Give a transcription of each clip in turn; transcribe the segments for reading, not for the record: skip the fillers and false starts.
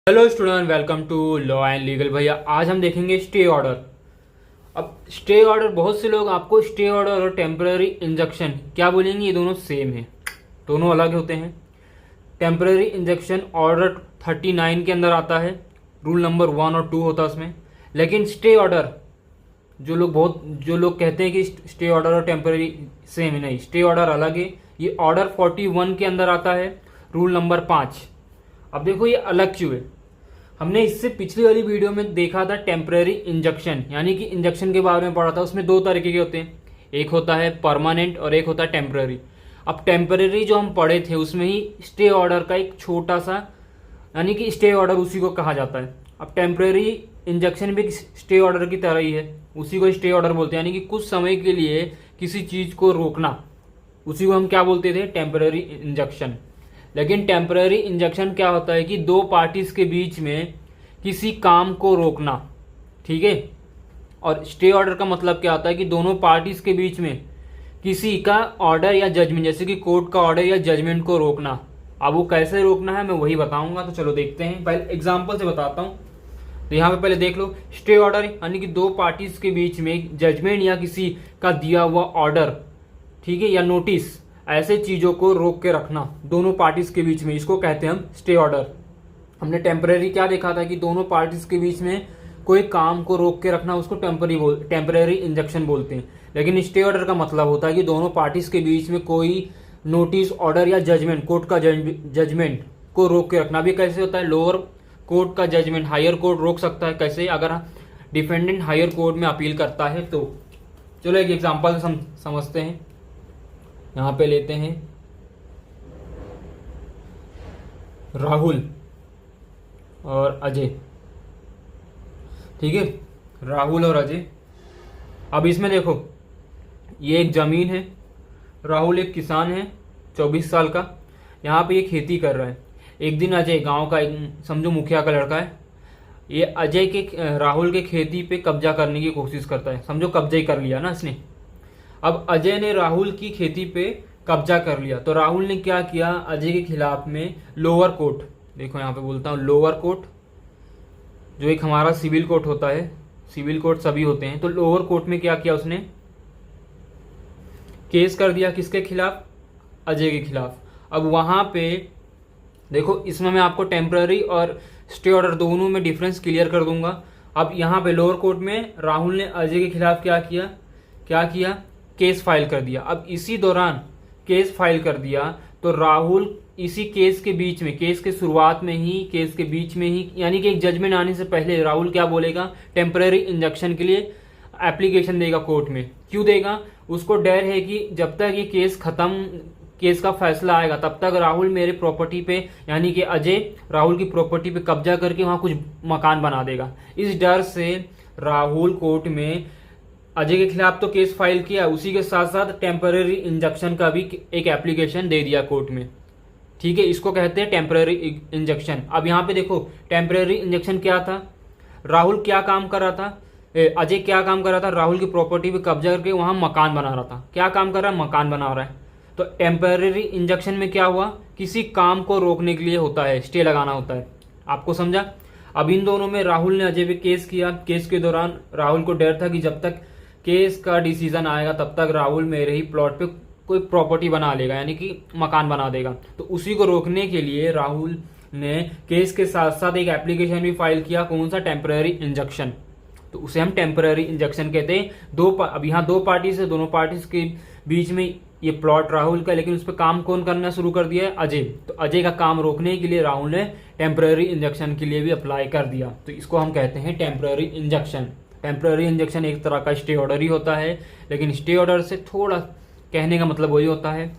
Hello student, welcome to law and legal. भैया आज हम देखेंगे स्टे ऑर्डर। अब स्टे ऑर्डर, बहुत से लोग आपको स्टे ऑर्डर और टेम्पररी इंजंक्शन क्या बोलेंगे, ये दोनों सेम है, दोनों अलग होते हैं। टेम्पररी इंजंक्शन ऑर्डर 39 के अंदर आता है, रूल नंबर 1 और 2 होता है उसमें। लेकिन स्टे ऑर्डर, जो लोग कहते हैं कि स्टे ऑर्डर और टेम्पररी सेम है, नहीं, स्टे ऑर्डर अलग है। ये ऑर्डर 41 के अंदर आता है, रूल नंबर 5। अब देखो ये अलग क्यों है। हमने इससे पिछली वाली वीडियो में देखा था टेम्पररी इंजंक्शन, यानी कि इंजंक्शन के बारे में पढ़ा था। उसमें दो तरीके के होते हैं, एक होता है परमानेंट और एक होता है टेम्पररी। अब टेम्पररी जो हम पढ़े थे उसमें ही स्टे ऑर्डर का एक छोटा सा, यानी कि स्टे ऑर्डर उसी को कहा जाता है। अब टेम्पररी इंजंक्शन भी स्टे ऑर्डर की तरह ही है, उसी को स्टे ऑर्डर बोलते हैं, यानी कि कुछ समय के लिए किसी चीज को रोकना, उसी को हम क्या बोलते थे, टेम्पररी इंजंक्शन। लेकिन टेम्पररी इंजंक्शन क्या होता है कि दो पार्टीज के बीच में किसी काम को रोकना, ठीक है। और स्टे ऑर्डर का मतलब क्या होता है कि दोनों पार्टीज के बीच में किसी का ऑर्डर या जजमेंट, जैसे कि कोर्ट का ऑर्डर या जजमेंट को रोकना। अब वो कैसे रोकना है मैं वही बताऊंगा, तो चलो देखते हैं। पहले एग्जाम्पल से बताता हूं। तो यहाँ पे पहले देख लो, स्टे ऑर्डर यानी कि दो पार्टीज के बीच में जजमेंट या किसी का दिया हुआ ऑर्डर, ठीक है, या नोटिस, ऐसे चीजों को रोक के रखना दोनों पार्टीज के बीच में, इसको कहते हैं हम स्टे ऑर्डर। हमने टेम्पररी क्या देखा था कि दोनों पार्टीज के बीच में कोई काम को रोक के रखना, उसको टेम्पररी इंजंक्शन बोलते हैं। लेकिन स्टे ऑर्डर का मतलब होता है कि दोनों पार्टीज के बीच में कोई नोटिस, ऑर्डर या जजमेंट, कोर्ट का जजमेंट को रोक के रखना। भी कैसे होता है, लोअर कोर्ट का जजमेंट हायर कोर्ट रोक सकता है, कैसे, अगर डिफेंडेंट हायर कोर्ट में अपील करता है तो। चलो एक एग्जाम्पल समझते हैं। यहां पे लेते हैं राहुल और अजय, ठीक है, राहुल और अजय। अब इसमें देखो, ये एक जमीन है, राहुल एक किसान है 24 साल का, यहाँ पे ये खेती कर रहा है। एक दिन अजय, गांव का एक समझो मुखिया का लड़का है, ये अजय के राहुल के खेती पे कब्जा करने की कोशिश करता है। समझो कब्जा ही कर लिया ना इसने। अब अजय ने राहुल की खेती पे कब्जा कर लिया, तो राहुल ने क्या किया, अजय के खिलाफ में लोअर कोर्ट, देखो यहाँ पे बोलता हूँ लोअर कोर्ट, जो एक हमारा सिविल कोर्ट होता है, सिविल कोर्ट सभी होते हैं, तो लोअर कोर्ट में क्या किया उसने, केस कर दिया, किसके खिलाफ, अजय के खिलाफ। अब वहां पे देखो, इसमें मैं आपको टेम्पररी और स्टे ऑर्डर दोनों में डिफरेंस क्लियर कर दूंगा। अब यहाँ पे लोअर कोर्ट में राहुल ने अजय के खिलाफ क्या किया, केस फाइल कर दिया। अब इसी दौरान केस फाइल कर दिया तो राहुल इसी केस के बीच में, केस के शुरुआत में ही, केस के बीच में ही, यानी कि एक जजमेंट आने से पहले राहुल क्या बोलेगा, टेम्पररी इंजंक्शन के लिए एप्लीकेशन देगा कोर्ट में। क्यों देगा, उसको डर है कि जब तक ये केस खत्म, केस का फैसला आएगा, तब तक राहुल मेरे प्रॉपर्टी पे, यानी कि अजय राहुल की प्रॉपर्टी पे कब्जा करके वहां कुछ मकान बना देगा। इस डर से राहुल कोर्ट में अजय के खिलाफ तो केस फाइल किया, उसी के साथ साथ टेम्पररी इंजंक्शन का भी एक एप्लीकेशन दे दिया कोर्ट में, ठीक है। इसको कहते हैं टेम्पररी इंजंक्शन। अब यहाँ पे देखो, टेम्पररी इंजंक्शन क्या था, राहुल क्या काम कर रहा था, अजय क्या काम कर रहा था, राहुल की प्रॉपर्टी पे कब्जा करके वहां मकान बना रहा था। क्या काम कर रहा है, मकान बना रहा है। तो टेम्पररी इंजंक्शन में क्या हुआ, किसी काम को रोकने के लिए होता है, स्टे लगाना होता है। आपको समझा। अब इन दोनों में राहुल ने अजय पे केस किया। केस के दौरान राहुल को डर था कि जब तक केस का डिसीजन आएगा तब तक राहुल मेरे ही प्लॉट पे कोई प्रॉपर्टी बना लेगा, यानी कि मकान बना देगा। तो उसी को रोकने के लिए राहुल ने केस के साथ साथ एक एप्लीकेशन भी फाइल किया, कौन सा, टेम्पररी इंजंक्शन। तो उसे हम टेम्पररी इंजंक्शन कहते हैं। अब यहाँ दो पार्टीज है, दोनों पार्टीज के बीच में ये प्लॉट राहुल का, लेकिन उस पर काम कौन करना शुरू कर दिया है, अजय। तो अजय का काम रोकने के लिए राहुल ने टेम्पररी इंजंक्शन के लिए भी अप्लाई कर दिया। तो इसको हम कहते हैं टेम्पररी इंजंक्शन। टेम्पररी इंजंक्शन एक तरह का स्टे ऑर्डर ही होता है, लेकिन स्टे ऑर्डर से थोड़ा कहने का मतलब वही होता है।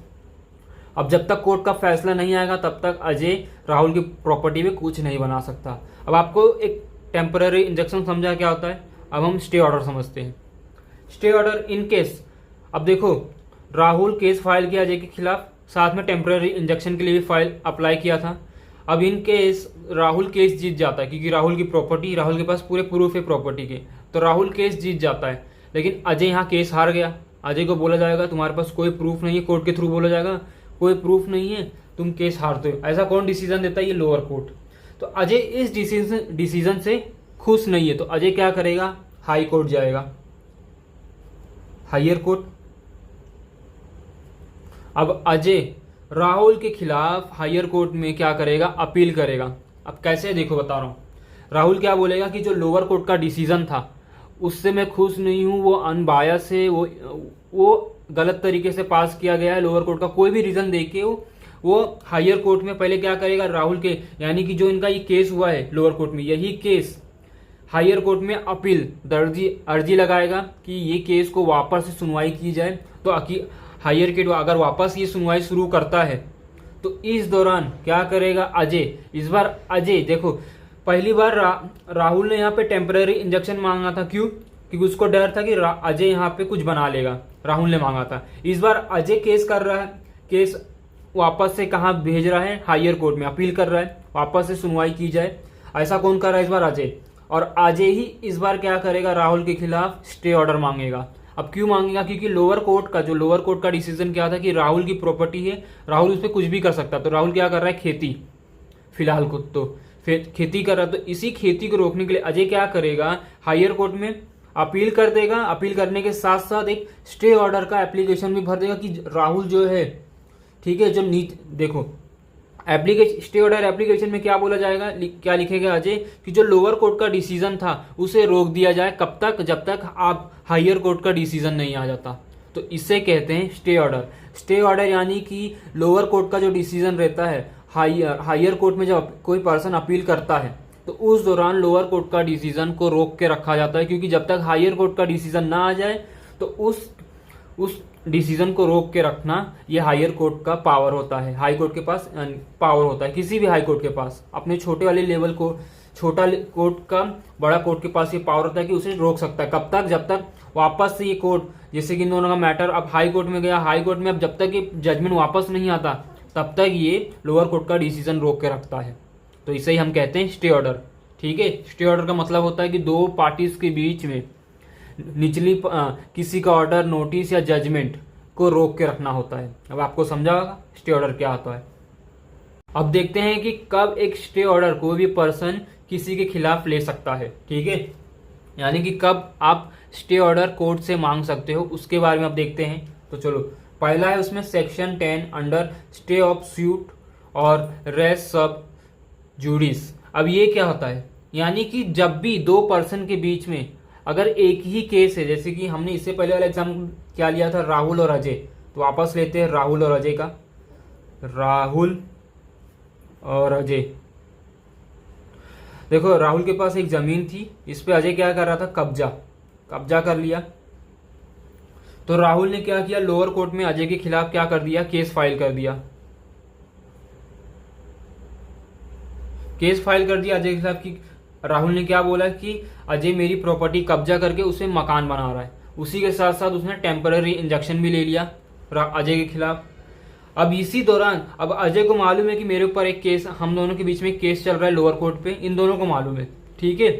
अब जब तक कोर्ट का फैसला नहीं आएगा तब तक अजय राहुल की प्रॉपर्टी में कुछ नहीं बना सकता। अब आपको एक टेम्पररी इंजंक्शन समझा क्या होता है, अब हम स्टे ऑर्डर समझते हैं। स्टे ऑर्डर इन केस, अब देखो राहुल केस फाइल किया अजय के खिलाफ, साथ में टेम्पररी इंजंक्शन के लिए भी फाइल अप्लाई किया था। अब इन केस राहुल केस जीत जाता है, क्योंकि राहुल की प्रॉपर्टी, राहुल के पास पूरे प्रूफ है प्रॉपर्टी के, तो राहुल केस जीत जाता है। लेकिन अजय यहाँ केस हार गया। अजय को बोला जाएगा तुम्हारे पास कोई प्रूफ नहीं है, कोर्ट के थ्रू बोला जाएगा कोई प्रूफ नहीं है, तुम केस हारते हो। ऐसा कौन डिसीजन देता है, ये लोअर कोर्ट। तो अजय इस डिसीजन से खुश नहीं है, तो अजय क्या करेगा, हाई कोर्ट जाएगा, हायर कोर्ट। अब अजय राहुल के खिलाफ हायर कोर्ट में क्या करेगा, अपील करेगा। अब कैसे, देखो बता रहा हूं। राहुल क्या बोलेगा कि जो लोअर कोर्ट का डिसीजन था उससे मैं खुश नहीं हूं, वो अनबायस है, वो गलत तरीके से पास किया गया है, लोअर कोर्ट का कोई भी रीजन देके वो हायर कोर्ट में पहले क्या करेगा, राहुल के यानी कि जो इनका ये केस हुआ है लोअर कोर्ट में, यही केस हायर कोर्ट में अपील अर्जी लगाएगा कि ये केस को वापस से सुनवाई की जाए। तो हायर कोर्ट अगर वापस ये सुनवाई शुरू करता है तो इस दौरान क्या करेगा अजय, इस बार अजय देखो, पहली बार राहुल ने यहाँ पे टेम्पररी इंजेक्शन मांगा था, क्यों, क्योंकि उसको डर था कि अजय यहाँ पे कुछ बना लेगा, राहुल ने मांगा था। इस बार अजय केस कर रहा है, केस वापस से कहाँ भेज रहा है, हायर कोर्ट में अपील कर रहा है, वापस से सुनवाई की जाए। ऐसा कौन कर रहा है इस बार, अजय। और अजय ही इस बार क्या करेगा, राहुल के खिलाफ स्टे ऑर्डर मांगेगा। अब क्यों मांगेगा, क्योंकि लोअर कोर्ट का डिसीजन क्या था कि राहुल की प्रॉपर्टी है, राहुल उस पर कुछ भी कर सकता, तो राहुल क्या कर रहा है, खेती, फिलहाल को तो खेती कर रहा है। तो इसी खेती को रोकने के लिए अजय क्या करेगा, हायर कोर्ट में अपील कर देगा। अपील करने के साथ साथ एक स्टे ऑर्डर का एप्लीकेशन भी भर देगा कि राहुल जो है, ठीक है, जो देखो स्टे ऑर्डर एप्लीकेशन में क्या बोला जाएगा, क्या लिखेगा अजय कि जो लोअर कोर्ट का डिसीजन था उसे रोक दिया जाए, कब तक, जब तक आप हायर कोर्ट का डिसीजन नहीं आ जाता। तो इसे कहते हैं स्टे ऑर्डर। स्टे ऑर्डर यानी कि लोअर कोर्ट का जो डिसीजन रहता है, हायर कोर्ट में जब कोई पर्सन अपील करता है तो उस दौरान लोअर कोर्ट का डिसीजन को रोक के रखा जाता है, क्योंकि जब तक हायर कोर्ट का डिसीजन ना आ जाए तो उस डिसीजन को रोक के रखना ये हायर कोर्ट का पावर होता है। हाई कोर्ट के पास पावर होता है, किसी भी हाई कोर्ट के पास, अपने छोटे वाले लेवल को, छोटा कोर्ट का बड़ा कोर्ट के पास ये पावर होता है कि उसे रोक सकता है। कब तक, जब तक वापस से ये कोर्ट, जैसे कि इन दोनों का मैटर अब हाई कोर्ट में गया, हाई कोर्ट में अब जब तक ये जजमेंट वापस नहीं आता तब तक ये लोअर कोर्ट का डिसीजन रोक के रखता है। तो इसे ही हम कहते हैं स्टे ऑर्डर। ठीक है, स्टे ऑर्डर का मतलब होता है कि दो पार्टीज के बीच में निचली किसी का ऑर्डर, नोटिस या जजमेंट को रोक के रखना होता है। अब आपको समझा होगा स्टे ऑर्डर क्या होता है। अब देखते हैं कि कब एक स्टे ऑर्डर कोई भी पर्सन किसी के खिलाफ ले सकता है। ठीक है, यानी कि कब आप स्टे ऑर्डर कोर्ट से मांग सकते हो, उसके बारे में आप देखते हैं। तो चलो, पहला है उसमें section 10 under stay of suit और रेस सब जुडिस। अब ये क्या होता है, यानी कि जब भी दो पर्सन के बीच में अगर एक ही केस है, जैसे कि हमने इससे पहले वाला एग्जाम क्या लिया था, राहुल और अजय, तो वापस लेते हैं राहुल और अजय का। राहुल और अजय, देखो राहुल के पास एक जमीन थी, इस पे अजय क्या कर रहा था, कब्जा कर लिया। तो राहुल ने क्या किया, लोअर कोर्ट में अजय के खिलाफ क्या कर दिया, केस फाइल कर दिया अजय के खिलाफ। कि राहुल ने क्या बोला कि अजय मेरी प्रॉपर्टी कब्जा करके उसे मकान बना रहा है। उसी के साथ साथ उसने टेम्पररी इंजेक्शन भी ले लिया अजय के खिलाफ। अब इसी दौरान अब अजय को मालूम है कि मेरे ऊपर एक केस, हम दोनों के बीच में एक केस चल रहा है लोअर कोर्ट पे, इन दोनों को मालूम है। ठीक है,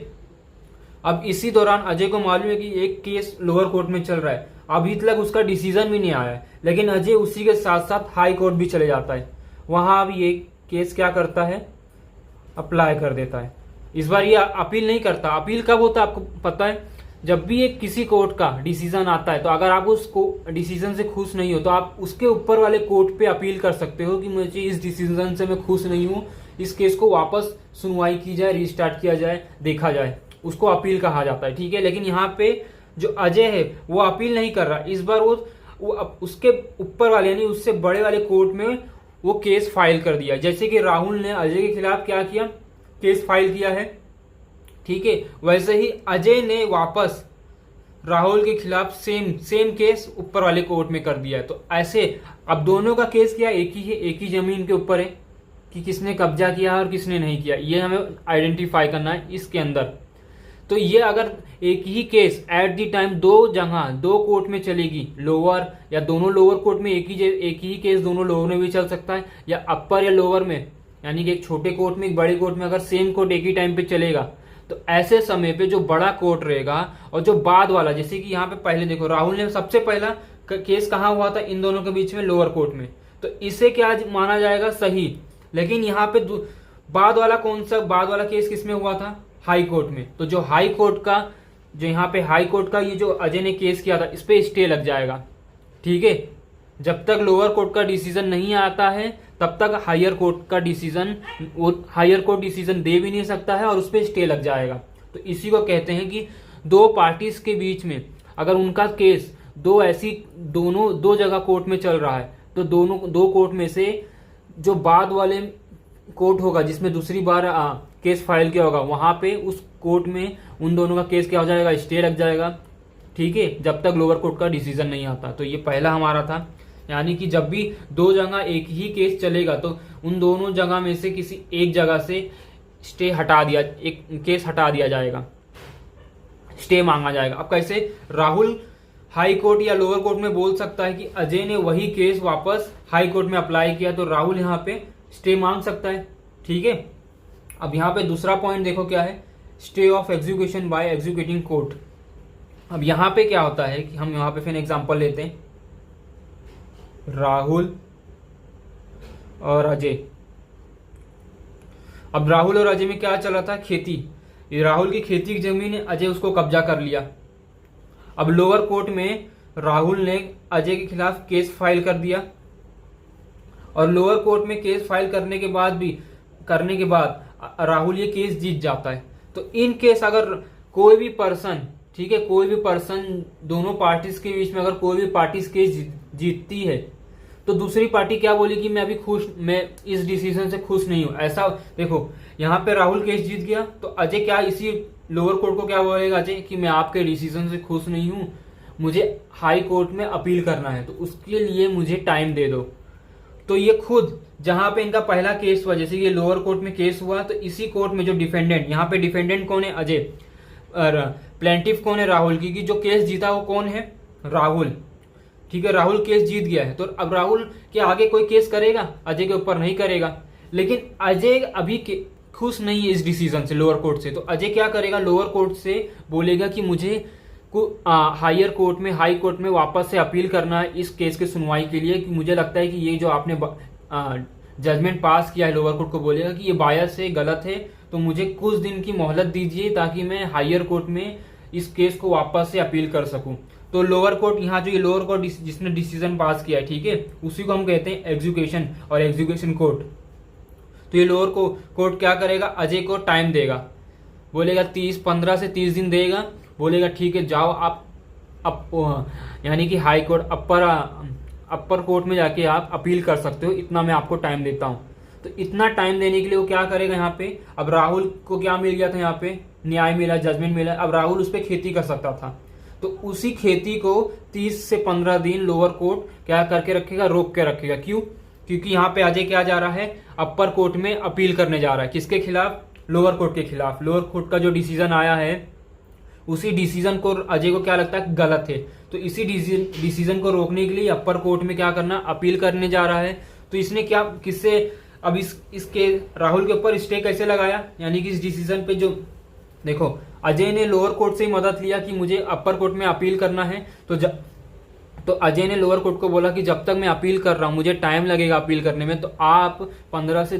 अब इसी दौरान अजय को मालूम है कि एक केस लोअर कोर्ट में चल रहा है, अभी तक उसका डिसीजन भी नहीं आया है, लेकिन अजय उसी के साथ साथ हाई कोर्ट भी चले जाता है। वहां अब ये केस क्या करता है, अप्लाई कर देता है। इस बार ये अपील नहीं करता। अपील कब होता है आपको पता है, जब भी एक किसी कोर्ट का डिसीजन आता है तो अगर आप उस डिसीजन से खुश नहीं हो तो आप उसके ऊपर वाले कोर्ट पे अपील कर सकते हो कि मुझे इस डिसीजन से मैं खुश नहीं हूं, इस केस को वापस सुनवाई की जाए, रिस्टार्ट किया जाए, देखा जाए, उसको अपील कहा जाता है। ठीक है, लेकिन यहाँ पे जो अजय है वो अपील नहीं कर रहा। इस बार वो उसके ऊपर वाले यानी उससे बड़े वाले कोर्ट में वो केस फाइल कर दिया। जैसे कि राहुल ने अजय के खिलाफ क्या किया, केस फाइल किया है। ठीक है, वैसे ही अजय ने वापस राहुल के खिलाफ सेम केस ऊपर वाले कोर्ट में कर दिया है। तो ऐसे अब दोनों का केस क्या एक ही है, एक ही जमीन के ऊपर है कि किसने कब्जा किया है और किसने नहीं किया, ये हमें आइडेंटिफाई करना है इसके अंदर। तो ये अगर एक ही केस एट दी टाइम दो कोर्ट में चलेगी, लोअर या दोनों लोअर कोर्ट में एक ही केस दोनों लोअर में भी चल सकता है, या अपर या लोअर में, यानी कि एक छोटे कोर्ट में एक बड़े कोर्ट में अगर सेम कोर्ट एक ही टाइम पे चलेगा, तो ऐसे समय पे जो बड़ा कोर्ट रहेगा और जो बाद वाला, जैसे कि यहाँ पे पहले देखो राहुल ने सबसे पहला केस कहाँ हुआ था, इन दोनों के बीच में लोअर कोर्ट में, तो इसे क्या माना जाएगा, सही। लेकिन यहाँ पे बाद वाला कौन सा, बाद वाला केस किसमें हुआ था, हाई कोर्ट में। तो जो हाई कोर्ट का, जो यहाँ पे हाई कोर्ट का ये जो अजय ने केस किया था, इस पे स्टे लग जाएगा, ठीक है। जब तक लोअर कोर्ट का डिसीजन नहीं आता है तब तक हायर कोर्ट का डिसीजन, वो हायर कोर्ट डिसीजन दे भी नहीं सकता है और उस पर स्टे लग जाएगा। तो इसी को कहते हैं कि दो पार्टीज के बीच में अगर उनका केस दोनों दो जगह कोर्ट में चल रहा है, तो दोनों दो कोर्ट में से जो बाद वाले कोर्ट होगा जिसमें दूसरी बार केस फाइल किया होगा, वहां पे उस कोर्ट में उन दोनों का केस क्या हो जाएगा, स्टे लग जाएगा, ठीक है, जब तक लोअर कोर्ट का डिसीजन नहीं आता। तो ये पहला हमारा था, यानी कि जब भी दो जगह एक ही केस चलेगा तो उन दोनों जगह में से किसी एक जगह से स्टे हटा दिया, एक केस हटा दिया जाएगा, स्टे मांगा जाएगा। अब कैसे, राहुल हाई कोर्ट या लोअर कोर्ट में बोल सकता है कि अजय ने वही केस वापस हाई कोर्ट में अप्लाई किया, तो राहुल यहाँ पे स्टे मांग सकता है, ठीक है। अब यहाँ पे दूसरा पॉइंट देखो क्या है, stay of execution bye executing court. अब यहाँ पे क्या होता है कि हम यहाँ पे फिर एग्जांपल लेते हैं, राहुल और अजय। अब राहुल और अजय में क्या चला था, खेती। ये राहुल की खेती की जमीन है, अजय उसको कब्जा कर लिया। अब लोअर कोर्ट में राहुल ने अजय के खिलाफ केस फाइल कर दिया और लोअर कोर्ट में केस फाइल करने के बाद राहुल ये केस जीत जाता है। तो इन केस अगर कोई भी पर्सन, ठीक है, कोई भी पर्सन, दोनों पार्टीज के बीच में अगर कोई भी पार्टी केस जीतती है तो दूसरी पार्टी क्या बोलेगी, मैं इस डिसीजन से खुश नहीं हूं। ऐसा देखो, यहाँ पे राहुल केस जीत गया तो अजय क्या इसी लोअर कोर्ट को क्या बोलेगा अजय कि मैं आपके डिसीजन से खुश नहीं हूं, मुझे हाई कोर्ट में अपील करना है, तो उसके लिए मुझे टाइम दे दो। तो ये खुद जहां पे इनका पहला केस हुआ, जैसे ये लोअर कोर्ट में केस हुआ, तो इसी कोर्ट में जो डिफेंडेंट, यहाँ पे डिफेंडेंट कौन है, अजय, और प्लेंटिफ कौन है, राहुल की, जो केस जीता वो कौन है, राहुल, ठीक है, राहुल केस जीत गया है। तो अब राहुल के आगे कोई केस करेगा, अजय के ऊपर नहीं करेगा। लेकिन अजय अभी खुश नहीं है इस डिसीजन से, लोअर कोर्ट से, तो अजय क्या करेगा, लोअर कोर्ट से बोलेगा कि मुझे हायर कोर्ट में, हाई कोर्ट में वापस से अपील करना है इस केस की सुनवाई के लिए, कि मुझे लगता है कि ये जो आपने जजमेंट पास किया है, लोअर कोर्ट को बोलेगा कि ये बायस है, गलत है, तो मुझे कुछ दिन की मोहलत दीजिए ताकि मैं हायर कोर्ट में इस केस को वापस से अपील कर सकूं। तो लोअर कोर्ट, यहाँ जो ये लोअर कोर्ट जिसने डिसीजन पास किया है, ठीक है, उसी को हम कहते हैं एग्जीक्यूशन और एग्जीक्यूशन कोर्ट। तो ये लोअर कोर्ट क्या करेगा, अजय को टाइम देगा, बोलेगा 15 से 30 दिन देगा, बोलेगा ठीक है जाओ आप यानी कि हाई कोर्ट, अपर कोर्ट में जाके आप अपील कर सकते हो, इतना मैं आपको टाइम देता हूं। तो इतना टाइम देने के लिए वो क्या करेगा, यहाँ पे अब राहुल को क्या मिल गया था, यहाँ पे न्याय मिला, जजमेंट मिला, अब राहुल उस पर खेती कर सकता था। तो उसी खेती को 30 से 15 दिन लोअर कोर्ट क्या करके रखेगा, रोक के रखेगा। क्यों, क्योंकि यहाँ पे अजय क्या जा रहा है, अपर कोर्ट में अपील करने जा रहा है, किसके खिलाफ, लोअर कोर्ट के खिलाफ। लोअर कोर्ट का जो डिसीजन आया है उसी डिसीजन को अजय को क्या लगता है गलत है, तो इसी डिसीजन को रोकने के लिए अपर कोर्ट में क्या करना, अपील करने जा रहा है। तो इसने क्या, किससे, अब इसके राहुल के ऊपर स्टे कैसे लगाया, यानी कि इस डिसीजन पे जो देखो अजय ने लोअर कोर्ट से ही मदद लिया कि मुझे अपर कोर्ट में अपील करना है, तो अजय ने लोअर कोर्ट को बोला कि जब तक मैं अपील कर रहा हूं, मुझे टाइम लगेगा अपील करने में, तो आप 15 से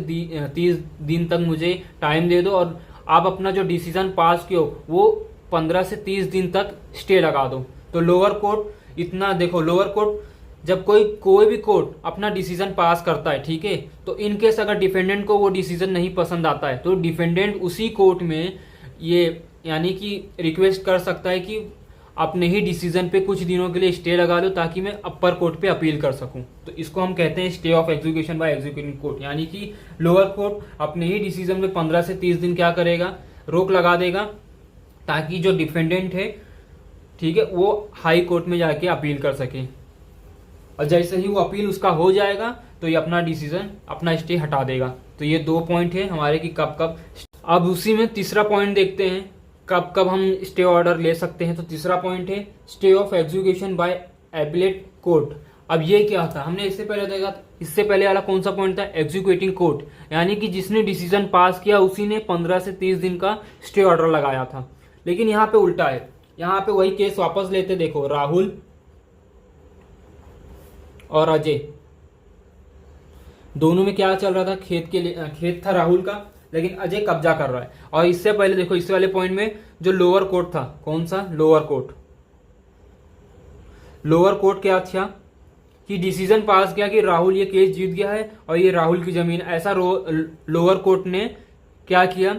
30 दिन तक मुझे टाइम दे दो और आप अपना जो डिसीजन पास किया वो 15 से 30 दिन तक स्टे लगा दो। तो लोअर कोर्ट इतना देखो, लोअर कोर्ट जब कोई भी कोर्ट अपना डिसीजन पास करता है, ठीक है, तो इनकेस अगर डिफेंडेंट को वो डिसीजन नहीं पसंद आता है तो डिफेंडेंट उसी कोर्ट में ये यानी कि रिक्वेस्ट कर सकता है कि अपने ही डिसीजन पे कुछ दिनों के लिए स्टे लगा लो ताकि मैं अपर कोर्ट पे अपील कर सकूं। तो इसको हम कहते हैं stay of execution bye executing court, यानी कि लोअर कोर्ट अपने ही डिसीजन पे 15 से 30 दिन क्या करेगा, रोक लगा देगा ताकि जो डिफेंडेंट है, ठीक है, वो हाई कोर्ट में जाके अपील कर सके। और जैसे ही वो अपील उसका हो जाएगा तो ये अपना डिसीजन, अपना स्टे हटा देगा। तो ये 2 पॉइंट है हमारे कि कब कब। अब उसी में तीसरा पॉइंट देखते हैं कब कब हम स्टे ऑर्डर ले सकते हैं। तो तीसरा पॉइंट है stay of execution bye appellate court. अब ये क्या था, हमने इससे पहले देखा, इससे पहले वाला कौन सा पॉइंट था, एग्जीक्यूटिंग कोर्ट, यानी कि जिसने डिसीजन पास किया उसी ने 15 से 30 दिन का स्टे ऑर्डर लगाया था। लेकिन यहाँ पे उल्टा है, यहाँ पे वही केस वापस लेते, देखो राहुल और अजय दोनों में क्या चल रहा था, खेत था राहुल का, लेकिन अजय कब्जा कर रहा है। और इससे पहले देखो इस वाले पॉइंट में जो लोअर कोर्ट था, कौन सा लोअर कोर्ट, लोअर कोर्ट क्या था कि डिसीजन पास किया कि राहुल ये केस जीत गया है और ये राहुल की जमीन, ऐसा लोअर कोर्ट ने क्या किया,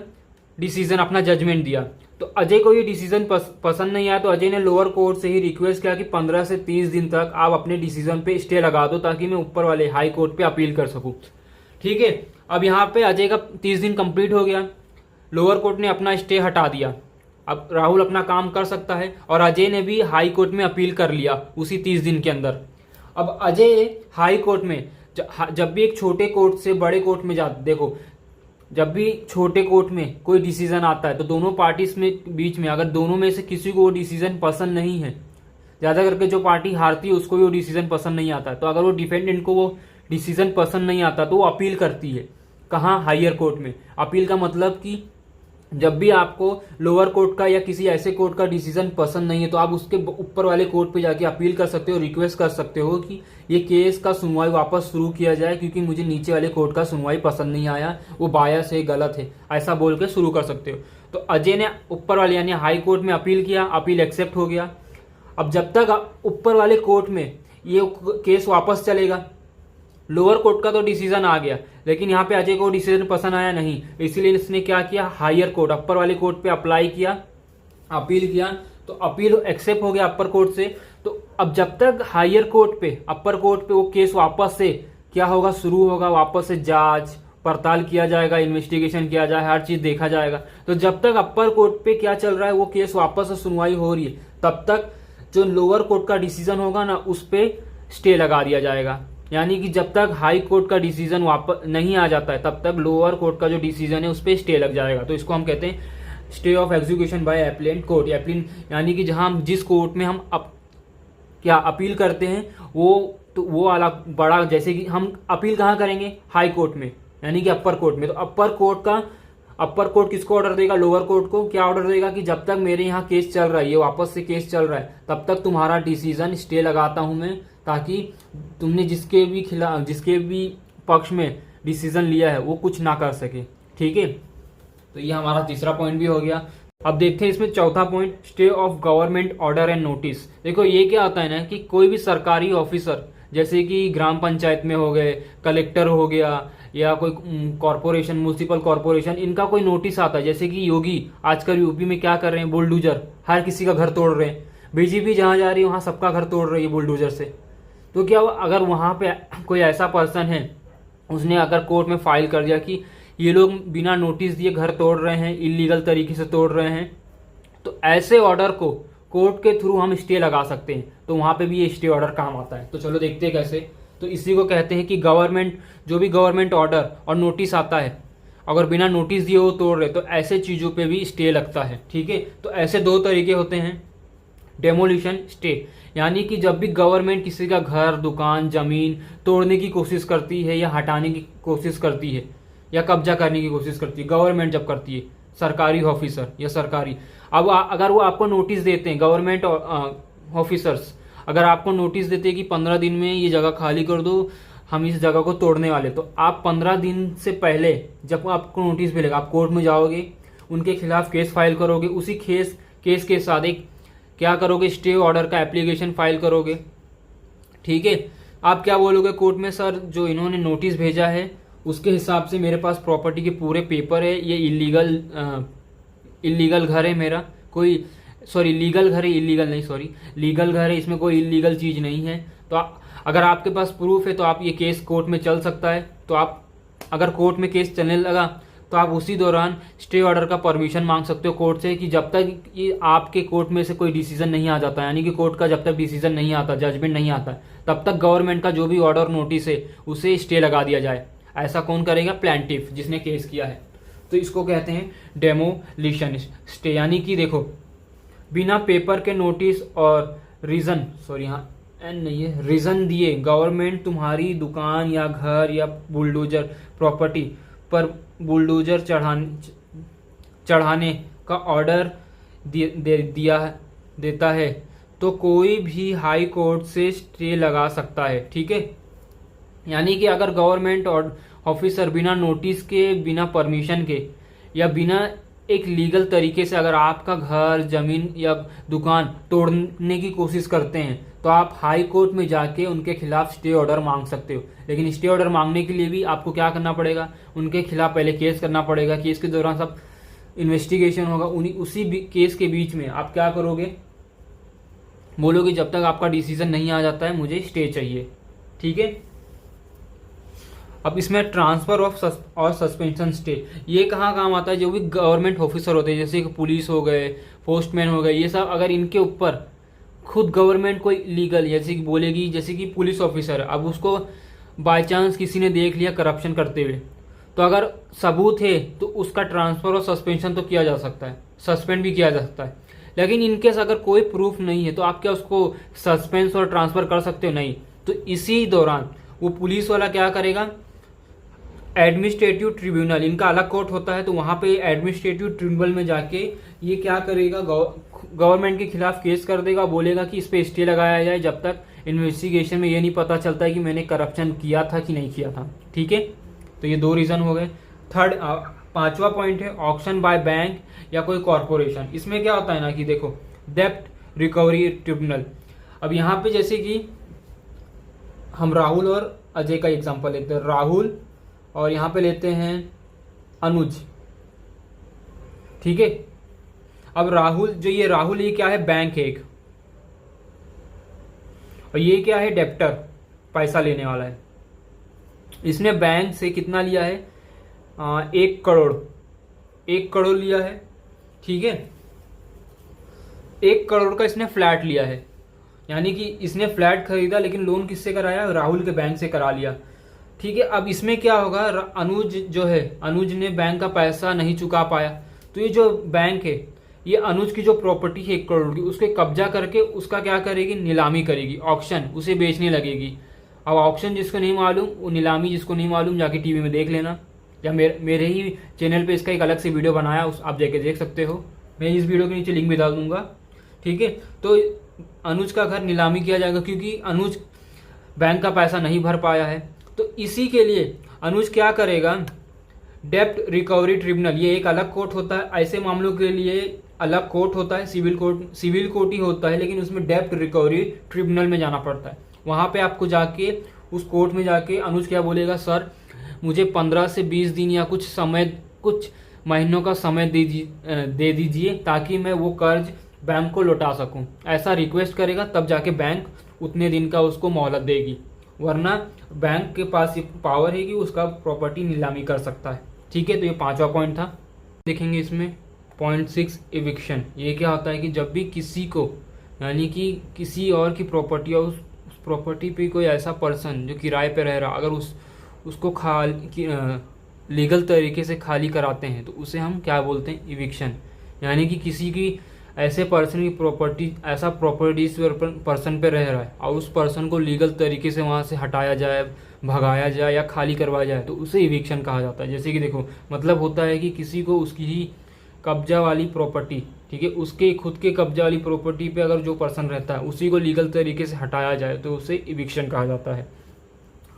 डिसीजन अपना जजमेंट दिया। तो अजय को ये डिसीजन पसंद नहीं आया, तो अजय ने लोअर कोर्ट से ही रिक्वेस्ट किया कि 15 से 30 दिन तक आप अपने डिसीजन पे स्टे लगा दो ताकि मैं ऊपर वाले हाई कोर्ट पे अपील कर सकूं। ठीक है, अब यहाँ पे अजय का 30 दिन कंप्लीट हो गया, लोअर कोर्ट ने अपना स्टे हटा दिया, अब राहुल अपना काम कर सकता है। और अजय ने भी हाई कोर्ट में अपील कर लिया उसी 30 दिन के अंदर। अब अजय हाई कोर्ट में जब भी एक छोटे कोर्ट से बड़े कोर्ट में जाते, देखो जब भी छोटे कोर्ट में कोई डिसीजन आता है तो दोनों पार्टीज में बीच में अगर दोनों में से किसी को वो डिसीजन पसंद नहीं है, ज्यादा करके जो पार्टी हारती है उसको भी वो डिसीजन पसंद नहीं आता है, तो अगर वो डिफेंडेंट को वो डिसीजन पसंद नहीं आता तो वो अपील करती है। कहाँ, हायर कोर्ट में। अपील का मतलब कि जब भी आपको लोअर कोर्ट का या किसी ऐसे कोर्ट का डिसीजन पसंद नहीं है तो आप उसके ऊपर वाले कोर्ट पे जाके अपील कर सकते हो, रिक्वेस्ट कर सकते हो कि ये केस का सुनवाई वापस शुरू किया जाए क्योंकि मुझे नीचे वाले कोर्ट का सुनवाई पसंद नहीं आया, वो बायस है, गलत है, ऐसा बोल के शुरू कर सकते हो। तो अजय ने ऊपर वाले यानी हाई कोर्ट में अपील किया, अपील एक्सेप्ट हो गया। अब जब तक ऊपर वाले कोर्ट में ये केस वापस चलेगा, लोअर कोर्ट का तो डिसीजन आ गया लेकिन यहाँ पे अजय को डिसीजन पसंद आया नहीं, इसलिए इसने क्या किया, हायर कोर्ट अपर वाले कोर्ट पे अप्लाई किया, अपील किया, तो अपील एक्सेप्ट हो गया अपर कोर्ट से। तो अब जब तक हायर कोर्ट पे अपर कोर्ट पे वो केस वापस से क्या होगा, शुरू होगा, वापस से जांच पड़ताल किया जाएगा, इन्वेस्टिगेशन किया जाए, हर चीज देखा जाएगा। तो जब तक अपर कोर्ट पे क्या चल रहा है, वो केस वापस से सुनवाई हो रही है, तब तक जो लोअर कोर्ट का डिसीजन होगा ना उस पे स्टे लगा दिया जाएगा। यानी कि जब तक हाई कोर्ट का डिसीजन वापस नहीं आ जाता है तब तक लोअर कोर्ट का जो डिसीजन है उस पर स्टे लग जाएगा। तो इसको हम कहते हैं stay of execution bye appellate court. Appeal यानी कि जहां हम जिस कोर्ट में हम क्या अपील करते हैं वो वाला बड़ा, जैसे कि हम अपील कहाँ करेंगे, हाई कोर्ट में यानी कि अपर कोर्ट में। तो अपर कोर्ट किसको ऑर्डर देगा, लोअर कोर्ट को क्या ऑर्डर देगा कि जब तक मेरे यहाँ केस चल रहा है, ये वापस से केस चल रहा है, तब तक तुम्हारा डिसीजन स्टे लगाता हूं मैं, ताकि तुमने जिसके भी पक्ष में डिसीजन लिया है वो कुछ ना कर सके। ठीक है, तो ये हमारा तीसरा पॉइंट भी हो गया। अब देखते हैं इसमें चौथा point, stay of government order and notice. देखो ये क्या होता है ना कि कोई भी सरकारी ऑफिसर जैसे कि ग्राम पंचायत में हो गए, कलेक्टर हो गया या कोई कॉर्पोरेशन, म्युनिसिपल कॉर्पोरेशन, इनका कोई नोटिस आता है, जैसे कि योगी आजकल यूपी में क्या कर रहे हैं, बुलडोजर हर किसी का घर तोड़ रहे हैं, बीजेपी जहां जा रही है वहां सबका घर तोड़ रही है बुलडोजर से। तो क्या अगर वहां पे कोई ऐसा पर्सन है, उसने अगर कोर्ट में फाइल कर दिया कि ये लोग बिना नोटिस दिए घर तोड़ रहे हैं, इलीगल तरीके से तोड़ रहे हैं, तो ऐसे ऑर्डर को कोर्ट के थ्रू हम स्टे लगा सकते हैं। तो वहां पे भी ये स्टे ऑर्डर काम आता है। तो चलो देखते हैं कैसे। तो इसी को कहते हैं कि जो भी गवर्नमेंट ऑर्डर और नोटिस आता है, अगर बिना नोटिस दिए वो तोड़ रहे तो ऐसे चीजों पे भी स्टे लगता है। ठीक है, तो ऐसे दो तरीके होते हैं, डेमोलिशन स्टे, यानी कि जब भी गवर्नमेंट किसी का घर, दुकान, जमीन तोड़ने की कोशिश करती है या हटाने की कोशिश करती है या कब्जा करने की कोशिश करती है, गवर्नमेंट जब करती है, सरकारी ऑफिसर या सरकारी, अब अगर वो आपको नोटिस देते हैं, गवर्नमेंट ऑफिसर्स अगर आपको नोटिस देते हैं कि 15 दिन में ये जगह खाली कर दो, हम इस जगह को तोड़ने वाले, तो आप 15 दिन से पहले जब आपको नोटिस मिलेगा आप कोर्ट में जाओगे, उनके खिलाफ केस फाइल करोगे, उसी केस के साथ एक क्या करोगे, स्टे ऑर्डर का एप्लीकेशन फाइल करोगे। ठीक है, आप क्या बोलोगे कोर्ट में, सर जो इन्होंने नोटिस भेजा है उसके हिसाब से मेरे पास प्रॉपर्टी के पूरे पेपर है, ये इलीगल घर है मेरा, कोई सॉरी लीगल घर है, इलीगल नहीं, सॉरी लीगल घर है, इसमें कोई इलीगल चीज नहीं है। तो अगर आपके पास प्रूफ है तो आप ये केस कोर्ट में चल सकता है। तो आप अगर कोर्ट में केस चलने लगा तो आप उसी दौरान स्टे ऑर्डर का परमिशन मांग सकते हो कोर्ट से कि जब तक ये आपके कोर्ट में से कोई डिसीजन नहीं आ जाता, यानी कि कोर्ट का जब तक डिसीजन नहीं आता, जजमेंट नहीं आता, तब तक गवर्नमेंट का जो भी ऑर्डर नोटिस है उसे स्टे लगा दिया जाए। ऐसा कौन करेगा, प्लांटिफ, जिसने केस किया है। तो इसको कहते हैं डेमोलिशन स्टे, यानी कि देखो बिना पेपर के नोटिस और रीजन, सॉरी यहाँ एन नहीं है, रीजन दिए गवर्नमेंट तुम्हारी दुकान या घर या बुलडोजर प्रॉपर्टी पर बुलडोजर चढ़ाने का ऑर्डर देता है तो कोई भी हाई कोर्ट से स्टे लगा सकता है। ठीक है, यानी कि अगर गवर्नमेंट ऑफिसर बिना नोटिस के, बिना परमिशन के या बिना एक लीगल तरीके से अगर आपका घर, जमीन या दुकान तोड़ने की कोशिश करते हैं तो आप हाई कोर्ट में जाके उनके खिलाफ स्टे ऑर्डर मांग सकते हो। लेकिन स्टे ऑर्डर मांगने के लिए भी आपको क्या करना पड़ेगा, उनके खिलाफ पहले केस करना पड़ेगा। केस के दौरान सब इन्वेस्टिगेशन होगा। उसी केस के बीच में आप क्या करोगे, बोलोगे जब तक आपका डिसीजन नहीं आ जाता है मुझे स्टे चाहिए। ठीक है। अब इसमें ट्रांसफर ऑफ और सस्पेंशन स्टे, ये कहाँ काम आता है, जो भी गवर्नमेंट ऑफिसर होते हैं जैसे कि पुलिस हो गए, पोस्टमैन हो गए, ये सब अगर इनके ऊपर खुद गवर्नमेंट कोई लीगल जैसे कि बोलेगी, जैसे कि पुलिस ऑफिसर अब उसको बाय चांस किसी ने देख लिया करप्शन करते हुए, तो अगर सबूत है तो उसका ट्रांसफर और सस्पेंशन तो किया जा सकता है, सस्पेंड भी किया जा सकता है। लेकिन इनकेस अगर कोई प्रूफ नहीं है तो आप क्या उसको सस्पेंस और ट्रांसफर कर सकते हो? नहीं। तो इसी दौरान वो पुलिस वाला क्या करेगा, एडमिनिस्ट्रेटिव ट्रिब्यूनल, इनका अलग कोर्ट होता है, तो वहां पे एडमिनिस्ट्रेटिव ट्रिब्यूनल में जाके ये क्या करेगा, गवर्नमेंट के खिलाफ केस कर देगा, बोलेगा कि इस पे स्टे लगाया जाए जब तक इन्वेस्टिगेशन में ये नहीं पता चलता है कि मैंने करप्शन किया था कि नहीं किया था। ठीक है। तो ये 2 रीजन हो गए। थर्ड, 5वां पॉइंट है ऑक्शन बाय बैंक या कोई कॉरपोरेशन। इसमें क्या होता है ना कि देखो, डेब्ट रिकवरी ट्रिब्यूनल। अब यहाँ पे जैसे कि हम राहुल और अजय का एग्जांपल लेते हैं, राहुल और यहाँ पे लेते हैं अनुज। ठीक है। अब राहुल, जो ये राहुल, ये क्या है, बैंक है एक, और ये क्या है, डेप्टर, पैसा लेने वाला है। इसने बैंक से कितना लिया है, 1 करोड़, 1 करोड़ लिया है। ठीक है। 1 करोड़ का इसने फ्लैट लिया है, यानी कि इसने फ्लैट खरीदा लेकिन लोन किससे कराया, राहुल के बैंक से करा लिया। ठीक है। अब इसमें क्या होगा, अनुज जो है, अनुज ने बैंक का पैसा नहीं चुका पाया, तो ये जो बैंक है ये अनुज की जो प्रॉपर्टी है 1 करोड़ की, उसके कब्जा करके उसका क्या करेगी, नीलामी करेगी, ऑक्शन, उसे बेचने लगेगी। अब ऑक्शन जिसको नहीं मालूम, वो नीलामी जिसको नहीं मालूम जाके टीवी में देख लेना, या मेरे ही चैनल पे इसका एक अलग से वीडियो बनाया, उस आप जाके देख सकते हो, मैं इस वीडियो के नीचे लिंक भी डाल दूंगा। ठीक है। तो अनुज का घर नीलामी किया जाएगा क्योंकि अनुज बैंक का पैसा नहीं भर पाया है। तो इसी के लिए अनुज क्या करेगा, डेब्ट रिकवरी ट्रिब्यूनल, ये एक अलग कोर्ट होता है, ऐसे मामलों के लिए अलग कोर्ट होता है, सिविल कोर्ट ही होता है, लेकिन उसमें डेब्ट रिकवरी ट्रिब्यूनल में जाना पड़ता है। वहां पे आपको जाके उस कोर्ट में जाके अनुज क्या बोलेगा, सर मुझे 15 से 20 दिन या कुछ महीनों का समय दे दीजिए ताकि मैं वो कर्ज बैंक को लौटा सकूं, ऐसा रिक्वेस्ट करेगा, तब जाके बैंक उतने दिन का उसको मोहलत देगी, वरना बैंक के पास ये पावर है कि उसका प्रॉपर्टी नीलामी कर सकता है। ठीक है। तो ये 5वां पॉइंट था। देखेंगे इसमें पॉइंट 6 इविक्शन। ये क्या होता है कि जब भी किसी को, यानी कि किसी और की प्रॉपर्टी और उस प्रॉपर्टी पे कोई ऐसा पर्सन जो किराए पे रह रहा, अगर उसको लीगल तरीके से खाली कराते हैं तो उसे हम क्या बोलते हैं, इविक्शन। यानी कि किसी की ऐसे पर्सन की प्रॉपर्टी, ऐसा प्रॉपर्टी पर्सन पे रह रहा है और उस पर्सन को लीगल तरीके से वहाँ से हटाया जाए, भगाया जाए या खाली करवाया जाए, तो उसे इविक्शन कहा जाता है। जैसे कि देखो, मतलब होता है कि किसी को उसकी ही कब्जा वाली प्रॉपर्टी, ठीक है, उसके खुद के कब्जा वाली प्रॉपर्टी पे अगर जो पर्सन रहता है उसी को लीगल तरीके से हटाया जाए तो उसे इविक्शन कहा जाता है।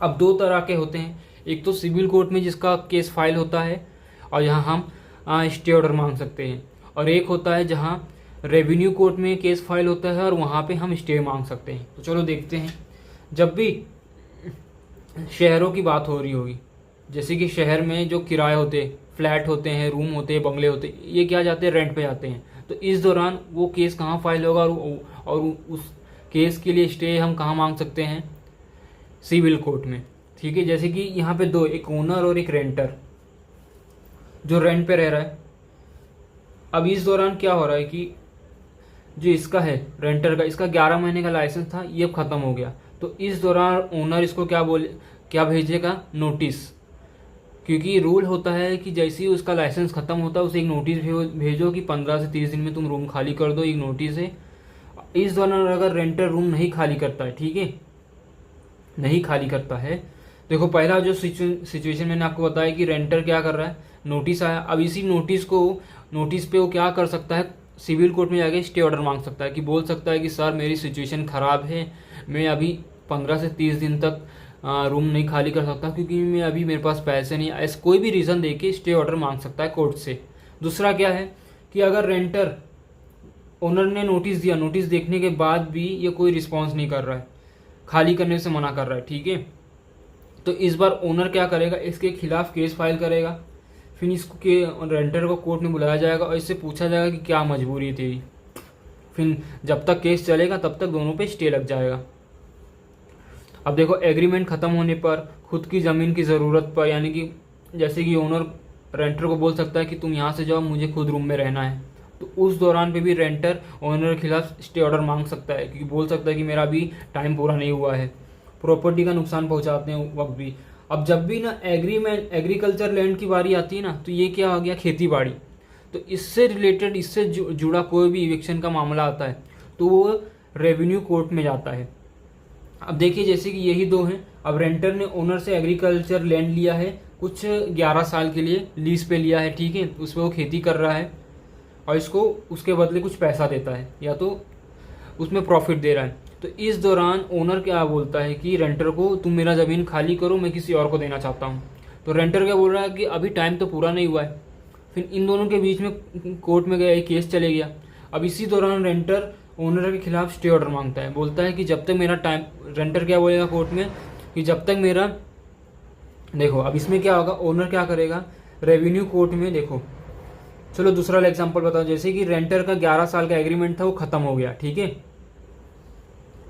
अब 2 तरह के होते हैं, एक तो सिविल कोर्ट में जिसका केस फाइल होता है और यहाँ हम स्टे ऑर्डर मांग सकते हैं, और एक होता है जहाँ रेवेन्यू कोर्ट में केस फाइल होता है और वहाँ पे हम स्टे मांग सकते हैं। तो चलो देखते हैं। जब भी शहरों की बात हो रही होगी, जैसे कि शहर में जो किराए होते हैं, फ्लैट होते हैं, रूम होते हैं, बंगले होते हैं, ये क्या जाते हैं, रेंट पे जाते हैं। तो इस दौरान वो केस कहाँ फाइल होगा और उस केस के लिए स्टे हम कहाँ मांग सकते हैं, सिविल कोर्ट में। ठीक है। जैसे कि यहाँ पे 2, एक ओनर और एक रेंटर जो रेंट पे रह रहा है। अब इस दौरान क्या हो रहा है कि जो इसका है रेंटर का, इसका 11 महीने का लाइसेंस था, ये अब खत्म हो गया। तो इस दौरान ओनर इसको क्या भेजेगा, नोटिस, क्योंकि रूल होता है कि जैसे ही उसका लाइसेंस खत्म होता है उसे एक नोटिस भेजो कि 15 से 30 दिन में तुम रूम खाली कर दो, एक नोटिस है। इस दौरान अगर रेंटर रूम नहीं खाली करता है, ठीक है, नहीं खाली करता है, देखो पहला जो सिचुएशन मैंने आपको बताया कि रेंटर क्या कर रहा है, नोटिस आया। अब इसी नोटिस पे वो क्या कर सकता है, सिविल कोर्ट में जाके स्टे ऑर्डर मांग सकता है कि बोल सकता है कि सर मेरी सिचुएशन ख़राब है, मैं अभी 15 से 30 दिन तक रूम नहीं खाली कर सकता क्योंकि मैं अभी मेरे पास पैसे नहीं, ऐसा कोई भी रीज़न दे के स्टे ऑर्डर मांग सकता है कोर्ट से। दूसरा क्या है कि अगर रेंटर, ओनर ने नोटिस दिया, नोटिस देखने के बाद भी ये कोई रिस्पॉन्स नहीं कर रहा है, खाली करने से मना कर रहा है, ठीक है, तो इस बार ओनर क्या करेगा, इसके खिलाफ केस फाइल करेगा। फिर इसको के रेंटर को कोर्ट में बुलाया जाएगा और इससे पूछा जाएगा कि क्या मजबूरी थी। फिर जब तक केस चलेगा तब तक दोनों पे स्टे लग जाएगा। अब देखो, एग्रीमेंट ख़त्म होने पर खुद की ज़मीन की ज़रूरत पर, यानी कि जैसे कि ओनर रेंटर को बोल सकता है कि तुम यहाँ से जाओ, मुझे खुद रूम में रहना है, तो उस दौरान पे भी रेंटर ओनर के खिलाफ स्टे ऑर्डर मांग सकता है, क्योंकि बोल सकता है कि मेरा अभी टाइम पूरा नहीं हुआ है। प्रॉपर्टी का नुकसान पहुँचाते हैं वक्त भी। अब जब भी ना एग्रीकल्चर लैंड की बारी आती है ना, तो ये क्या हो गया, खेती बाड़ी, तो इससे रिलेटेड, इससे जुड़ा कोई भी इविक्शन का मामला आता है तो वो रेवेन्यू कोर्ट में जाता है। अब देखिए, जैसे कि यही दो हैं। अब रेंटर ने ओनर से एग्रीकल्चर लैंड लिया है, कुछ 11 साल के लिए लीज पे लिया है, ठीक है, उस पर वो खेती कर रहा है और इसको उसके बदले कुछ पैसा देता है या तो उसमें प्रॉफिट दे रहा है। तो इस दौरान ओनर क्या बोलता है कि रेंटर को, तुम मेरा ज़मीन खाली करो, मैं किसी और को देना चाहता हूँ। तो रेंटर क्या बोल रहा है कि अभी टाइम तो पूरा नहीं हुआ है। फिर इन दोनों के बीच में कोर्ट में गया, एक केस चले गया। अब इसी दौरान रेंटर ओनर के खिलाफ स्टे ऑर्डर मांगता है, बोलता है कि जब तक मेरा टाइम, रेंटर क्या बोलेगा कोर्ट में कि जब तक मेरा, देखो अब इसमें क्या होगा, ओनर क्या करेगा, रेवेन्यू कोर्ट में, देखो चलो दूसरा एग्जांपल बताओ। जैसे कि रेंटर का 11 साल का एग्रीमेंट था, वो खत्म हो गया, ठीक है,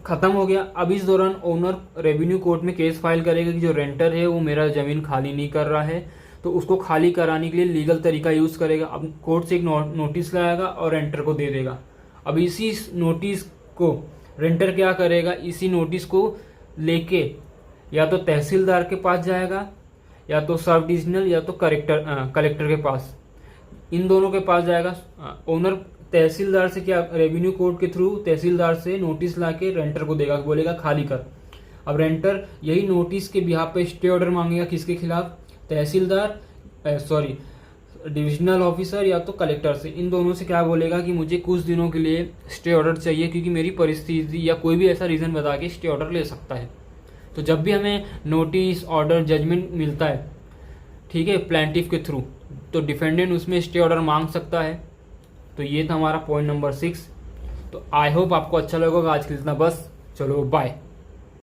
खत्म हो गया। अब इस दौरान ओनर रेवेन्यू कोर्ट में केस फाइल करेगा कि जो रेंटर है वो मेरा ज़मीन खाली नहीं कर रहा है, तो उसको खाली कराने के लिए लीगल तरीका यूज़ करेगा। अब कोर्ट से एक नोटिस लाएगा और रेंटर को दे देगा। अब इसी नोटिस को रेंटर क्या करेगा, इसी नोटिस को लेके या तो तहसीलदार के पास जाएगा, या तो सब डिविजनल, या तो कलेक्टर के पास, इन दोनों के पास जाएगा। ओनर तहसीलदार से क्या, रेवेन्यू कोर्ट के थ्रू तहसीलदार से नोटिस लाके रेंटर को देगा, बोलेगा खाली कर। अब रेंटर यही नोटिस के बिहाफ पे स्टे ऑर्डर मांगेगा, किसके खिलाफ, तहसीलदार, डिविजनल ऑफिसर या तो कलेक्टर से। इन दोनों से क्या बोलेगा कि मुझे कुछ दिनों के लिए स्टे ऑर्डर चाहिए, क्योंकि मेरी परिस्थिति, या कोई भी ऐसा रीज़न बता के स्टे ऑर्डर ले सकता है। तो जब भी हमें नोटिस, ऑर्डर, जजमेंट मिलता है, ठीक है, प्लेंटिफ के थ्रू, तो डिफेंडेंट उसमें स्टे ऑर्डर मांग सकता है। तो ये था हमारा पॉइंट नंबर 6। तो आई होप आपको अच्छा लगेगा। आज के लिए इतना बस, चलो बाय।